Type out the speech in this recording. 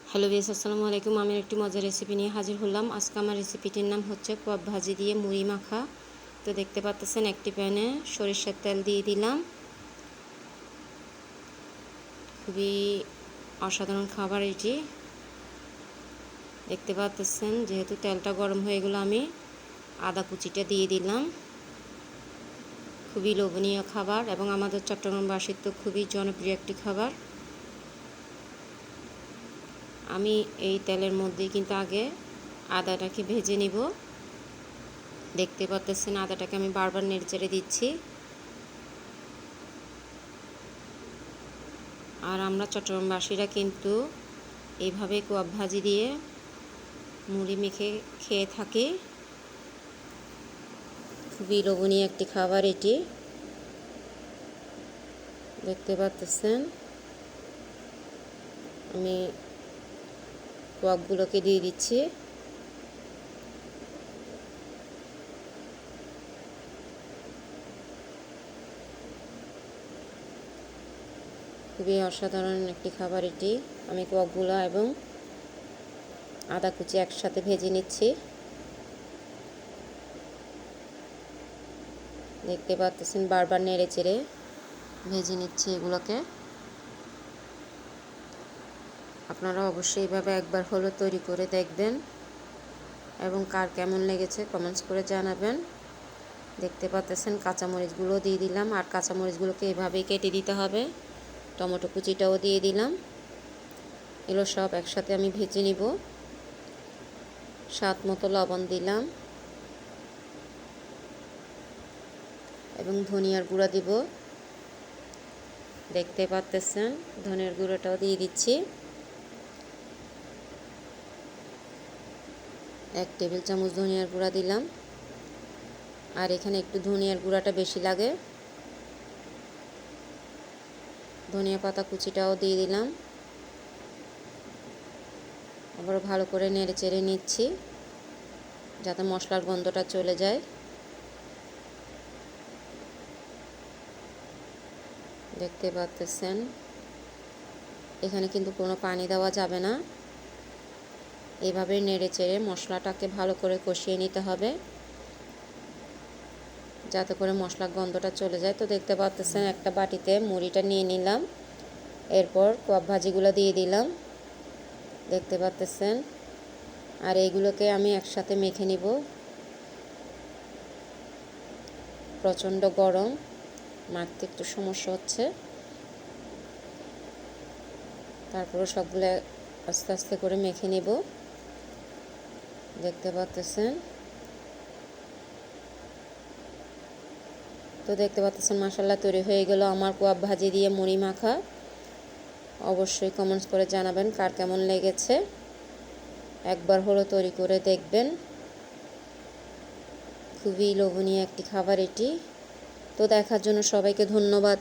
Hello viewers, আসসালামু আলাইকুম। আমি একটি মজার রেসিপি নিয়ে হাজির হলাম। আজকে আমার রেসিপিটির নাম হচ্ছে কোয়াব ভাজি দিয়ে মুড়ি মাখা। তো দেখতে পাচ্ছেন একটি প্যানে সরিষার তেল দিয়ে দিলাম। খুবই অসাধারণ খাবার এটি। দেখতে পাচ্ছেন যেহেতু তেলটা গরম হয়ে গেল, আমি আদা কুচিটা দিয়ে দিলাম। খুবই লোভনীয় খাবার এবং আমাদের চট্টগ্রামবাসীর তো খুবই জনপ্রিয় একটি খাবার। আমি এই তেলের মধ্যেই কিন্তু আগে আদাটাকে ভেজে নিব। দেখতে পাচ্ছেন আদাটাকে আমি বারবার নেড়েচেড়ে দিচ্ছি। আর আমরা চট্টগ্রামবাসীরা কিন্তু এইভাবে কোয়াব ভাজি দিয়ে মুড়ি মেখে খেয়ে থাকি। খুবই লোভনীয় একটি খাবার এটি। দেখতে পাচ্ছেন আমি কোয়াবগুলোকে দিয়ে দিচ্ছি। খুবই অসাধারণ একটি খাবার এটি। আমি কোয়াবগুলো এবং আদা কুচি একসাথে ভেজে নিচ্ছি। দেখতে পাচ্ছেন বারবার নেড়ে চেড়ে ভেজে নিচ্ছি এগুলোকে। আপনারা অবশ্যই এইভাবে একবার হলো তৈরি করে দেখবেন এবং কার কেমন লেগেছে কমেন্টস করে জানাবেন। দেখতে পাচ্ছেন কাঁচামরিচগুলো দিয়ে দিলাম, আর কাঁচামরিচগুলোকে এভাবেই কেটে দিতে হবে। টমেটো কুচিটাও দিয়ে দিলাম। এগুলো সব একসাথে আমি ভেজে নিব। স্বাদ মতো লবণ দিলাম এবং ধনিয়ার গুঁড়া দিব। দেখতে পাচ্ছেন ধনিয়ার গুঁড়োটাও দিয়ে দিচ্ছি। 1 টেবিল চামচ ধনিয়ার গুঁড়া দিলাম। আর এখানে একটু ধনিয়ার গুঁড়াটা বেশি লাগে। ধনিয়া পাতা কুচিটাও দিয়ে দিলাম। আবার ভালো করে নেড়ে চেড়ে নিচ্ছি যাতে মশলার গন্ধটা চলে যায়। দেখতে পাচ্ছেন এখানে কিন্তু কোনো পানি দেওয়া যাবে না। এইভাবে নেড়ে চেড়ে মশলাটাকে ভালো করে কষিয়ে নিতে হবে যাতে করে মশলার গন্ধটা চলে যায়। তো দেখতে পাচ্ছেন একটা বাটিতে মুড়িটা নিয়ে নিলাম। এরপর কোয়াব ভাজিগুলো দিয়ে দিলাম। দেখতে পাচ্ছেন আর এইগুলোকে আমি একসাথে মেখে নিব। প্রচণ্ড গরম, মাখতে একটু সমস্যা হচ্ছে। তারপরে সবগুলো আস্তে আস্তে করে মেখে নিব। দেখতে পাচ্ছেন তো দেখতে পাচ্ছেন মাশাআল্লাহ তৈরি হয়ে গেল আমার কোয়াব ভাজি দিয়ে মুড়ি মাখা। অবশ্যই কমেন্টস করে জানাবেন কার কেমন লেগেছে। একবার হলো তৈরি করে দেখবেন। খুবই লোভনীয় একটি খাবার এটি। তো দেখার জন্য সবাইকে ধন্যবাদ।